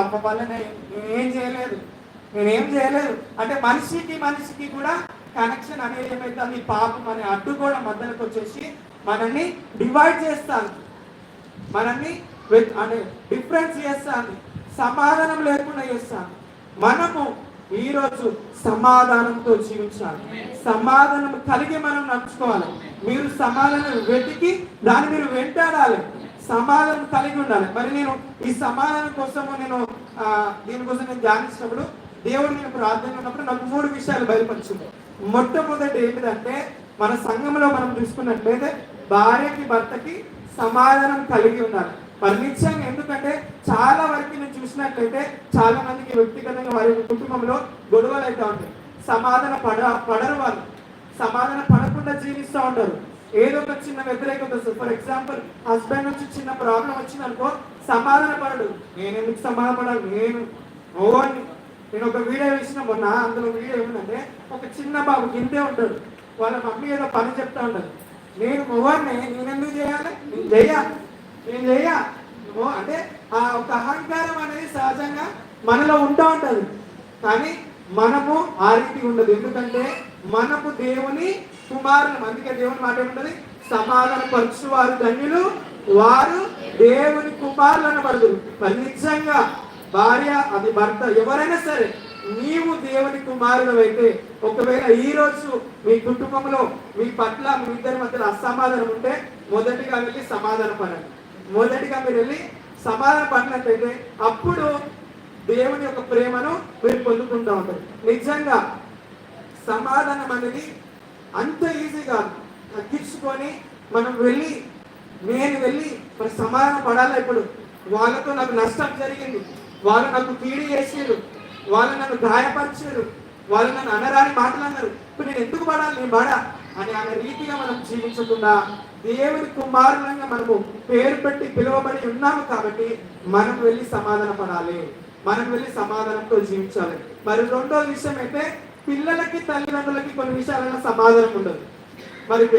అమ్మ వల్లనే నేనేం చేయలేదు అంటే మనిషికి కూడా కనెక్షన్ అనేది ఏమైతుంది, పాపం అనే అడ్డు కూడా మధ్యలోకి వచ్చేసి మనల్ని డివైడ్ చేస్తాను, మనల్ని అంటే డిఫరెన్స్ చేస్తాను, సమాధానం లేకుండా చేస్తాను. మనము ఈరోజు సమాధానంతో జీవించాలి, సమాధానం కలిగి మనం నడుచుకోవాలి. మీరు సమాధానం వెతికి దాన్ని మీరు వెంటాడాలి, సమాధానం కలిగి ఉండాలి. మరి నేను ఈ సమాధానం కోసము దీనికోసం నేను ధ్యానించినప్పుడు దేవుడు నేను ప్రార్థన ఉన్నప్పుడు నాకు 3 విషయాలు బయలుపరిచింది. మొట్టమొదటి ఏంటిదంటే మన సంఘంలో మనం చూసుకున్నట్లయితే భార్యకి భర్తకి సమాధానం కలిగి ఉండాలి. మరి నిత్యంగా, ఎందుకంటే చాలా వరకు నేను చూసినట్లయితే చాలా మందికి వ్యక్తిగతంగా వారి కుటుంబంలో గొడవలు అయితే ఉంటాయి. పడరు వాళ్ళు, సమాధానం పడకుండా జీవిస్తూ ఉంటారు. ఏదో ఒక చిన్న వ్యతిరేకత వస్తుంది. ఫర్ ఎగ్జాంపుల్ హస్బెండ్ నుంచి చిన్న ప్రాబ్లం వచ్చిందనుకో సమాధాన పడడు. నేను ఎందుకు సమాధాన పడాలి, నేను ఒక వీడియో వేసిన మొన్న, అందులో వీడియో ఏమిటంటే ఒక చిన్న బాబు గింతే ఉంటాడు, వాళ్ళ మమ్మీ ఏదో పని చెప్తా ఉంటాడు, నేను మొగోడిని నేనెందుకు చేయాలి, నేను చెయ్యా అంటే ఆ ఒక అహంకారం అనేది సహజంగా మనలో ఉంటా ఉంటుంది. కానీ మనము ఆ రీతి ఉండదు, ఎందుకంటే మనము దేవుని కుమారులు. అందుకే దేవుని మాట ఏముంటది, సమాధాన పరుచువారు ధన్యులు, వారు దేవుని కుమారులు అనబడదు. మరి నిజంగా భార్య అది భర్త ఎవరైనా సరే నీవు దేవుని కుమారుడు అయితే, ఒకవేళ ఈ రోజు మీ కుటుంబంలో మీ పట్ల మీ ఇద్దరి మధ్యలో అసమాధానం ఉంటే మొదటిగా వెళ్ళి సమాధాన పడండి. మొదటిగా మీరు వెళ్ళి సమాధాన పడినట్లయితే అప్పుడు దేవుని యొక్క ప్రేమను మీరు పొందుకుంటూ ఉంటారు. నిజంగా సమాధానం అనేది అంత ఈజీ కాదు. తగ్గించుకొని మనం నేను వెళ్ళి మరి సమాధానం పడాలి. ఇప్పుడు వాళ్ళతో నాకు నష్టం జరిగింది, వాళ్ళు నాకు కీడి చేసారు, వాళ్ళు నన్ను గాయపరిచారు, వాళ్ళు నన్ను అనరాని మాట్లాడినారు, ఇప్పుడు నేను ఎందుకు పడాలి, నేను పడా అని అనే రీతిగా మనం జీవించకుండా దేవుని కుమారులంగా మనము పేరు పెట్టి పిలువబడి ఉన్నాము కాబట్టి మనం వెళ్ళి సమాధాన పడాలి, మనం వెళ్ళి సమాధానంతో జీవించాలి. మరి రెండో విషయం అయితే పిల్లలకి తల్లిదండ్రులకి కొన్ని విషయాలలో సమాధానం ఉండదు. మరి ఒక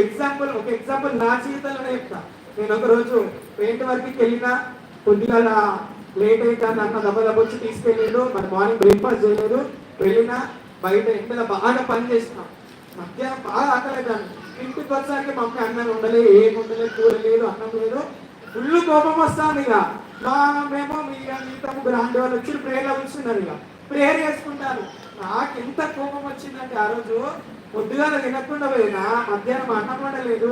ఎగ్జాంపుల్ నా జీవితంలోనే చెప్తా. నేను ఒకరోజు పెయింట్ వర్క్కి వెళ్ళినా, కొద్దిగా లేట్ అయితే అన్న దెబ్బచ్చి తీసుకెళ్ళాడు. మరి మార్నింగ్ బ్రేక్ఫాస్ట్ చేయలేదు, వెళ్ళినా బయట ఎండలో బాగా పని చేసినా, మధ్యాహ్నం బాగా ఆకలేదాన్ని. ఇంటికి వచ్చాక మమ్మీ అన్నం ఉండలేదు, ఏముండలేదు, కూర లేదు, అన్నం లేదు, ఫుల్ కోపం వస్తాను. ఇక మేము మిగతా 3 ఆంటీ వాళ్ళు వచ్చి ప్రేయర్లో కూర్చున్నారు, ఇక ప్రేయర్ చేసుకుంటారు. నాకు ఎంత కోపం వచ్చిందంటే ఆ రోజు పొద్దుగా తినకుండా పోయినా, మధ్యాహ్నం అన్నం వండలేదు,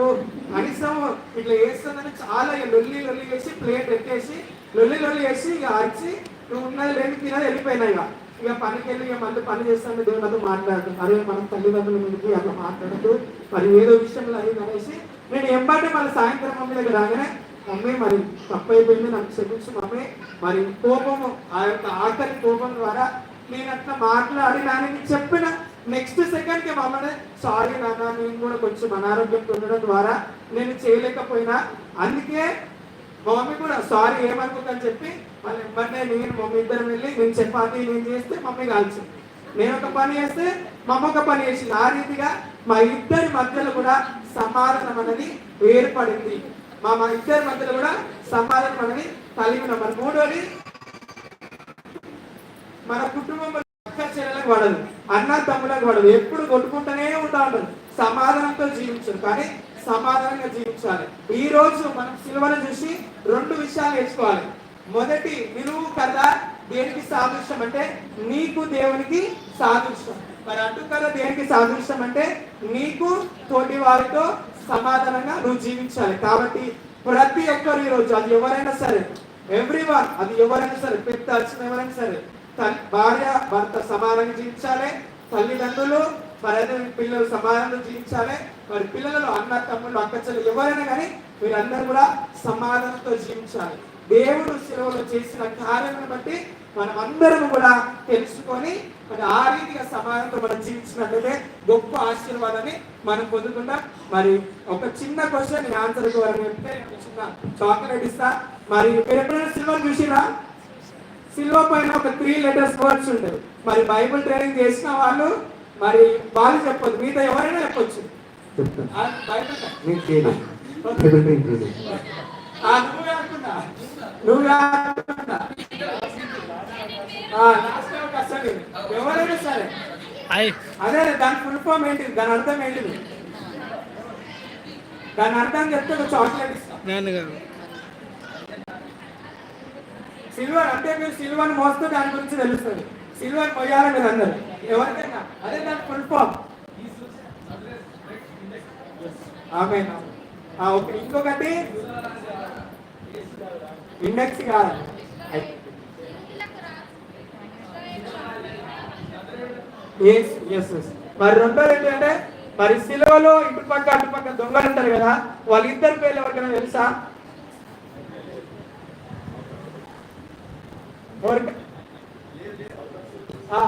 కనీసం ఇట్లా వేస్తుందని చాలా లొల్లి వేసి ప్లేట్ ఎట్టేసి లొల్లి వేసి ఇక అరిచి నువ్వు ఉన్నది లేదు తినది వెళ్ళిపోయినా. ఇక పనికి వెళ్ళి మళ్ళీ పని చేస్తాను దేవునితో మాట్లాడుతుంది. అరే మనం తల్లిదండ్రుల మీదకి అట్లా మాట్లాడదు, మరి ఏదో విషయంలో అయింది అనేసి నేను ఎంబటే మళ్ళీ సాయంత్రం మమ్మీ దగ్గర రాగానే, మమ్మీ మరి తప్పు అయిపోయింది, నాకు క్షమించు మమ్మీ. మరి కోపము ఆ యొక్క ఆఖరి కోపం ద్వారా నేను అట్లా మాట్లాడి నాని చెప్పిన నెక్స్ట్ సెకండ్కి మమ్మల్ని సారీ నాన్న, నేను కూడా కొంచెం అనారోగ్యంతో ఉండడం ద్వారా నేను చేయలేకపోయినా, అందుకే మా మమ్మీ కూడా సారీ ఏమనుకుందని చెప్పి మళ్ళీ వెంబడే నేను మమ్మీ ఇద్దరం వెళ్ళి నేను చపాతీ నేను చేస్తే మమ్మీ కాల్చింది, నేను ఒక పని చేస్తే మా అమ్మ ఒక పని చేసింది. ఆ రీతిగా మా ఇద్దరి మధ్యలో కూడా సమాధానం అనేది ఏర్పడింది. మా ఇద్దరి మధ్యలో కూడా సమాధానం అనేది కలిగిన. మరి మూడోది, మన కుటుంబంలో అక్క చెల్లెలకు పడదు, అన్న తమ్ములకు పడదు, ఎప్పుడు కొట్టుకుంటూనే ఉంటా ఉంటారు. సమాధానంతో జీవించారు, కానీ సమాధానంగా జీవించాలి. ఈ రోజు మనం సిలువను చూసి 2 విషయాలు నేర్చుకోవాలి. మొదటి, నిలువు కథ దేనికి సాదృశ్యం అంటే నీకు దేవునికి సాదృశ్యం. మరి అడ్డు కథ దేనికి సాదృశ్యం అంటే నీకు తోటి వారితో సమాధానంగా నువ్వు జీవించాలి. కాబట్టి ప్రతి ఒక్కరు ఈరోజు, అది ఎవరైనా సరే, ఎవ్రీవన్, అది ఎవరైనా సరే, పెద్ద వచ్చిన ఎవరైనా సరే, భార్య భర్త సమానంగా జీవించాలి, తల్లిదండ్రులు మరి పిల్లలు సమానంగా జీవించాలి. మరి పిల్లలలో అన్న తమ్ముళ్ళు అక్క చెల్లెలు ఎవరైనా కానీ వీరందరూ కూడా సమాధానంతో జీవించాలి. దేవుడు శిలువలో చేసిన కార్యాలను బట్టి మనం అందరం కూడా తెలుసుకొని మరి ఆ రీతిగా సమాధానంతో మనం జీవించినట్లయితే గొప్ప ఆశీర్వాదాన్ని మనం పొందుకుంటాం. మరి ఒక చిన్న క్వశ్చన్ ఆన్సర్ చెప్తే చిన్న చాక్లెట్ ఇస్తా. మరి మీరు ఎప్పుడైనా సిల్వర్ చూసినా, సిల్వర్ పైన ఒక 3 లెటర్స్ వర్డ్స్ ఉంటాయి. మరి బైబిల్ ట్రైనింగ్ చేసిన వాళ్ళు మరి వాళ్ళు చెప్పొద్దు, మీతో ఎవరైనా చెప్పొచ్చు. నువ్వు లాస్ట్ అవకాశం ఇది. ఎవరైనా సరే అదే దాని ఫుల్ ఫామ్ ఏంటిది, దాని అర్థం ఏంటిది, దాని అర్థం చెప్తే ఒక చాక్లెట్ ఇస్తాం. సిల్వర్ అంటే మీరు సిల్వర్ మోస్తే దాని గురించి తెలుస్తుంది. సిల్వర్ మొయ్యాలి మీరు అందరు ఎవరికైనా, అదే దాని ఫుల్ ఫామ్. ఆమేన్. ఓకే, ఇంకొకటి ఇండెక్స్ కాదు. మరి రెండోది ఏంటంటే, మరి సిలువలో ఇటు పక్క అటు పక్క దొంగలు ఉంటారు కదా, వాళ్ళిద్దరి పేర్లు ఎవరికైనా తెలుసా? ఎవరికి తెలుసా?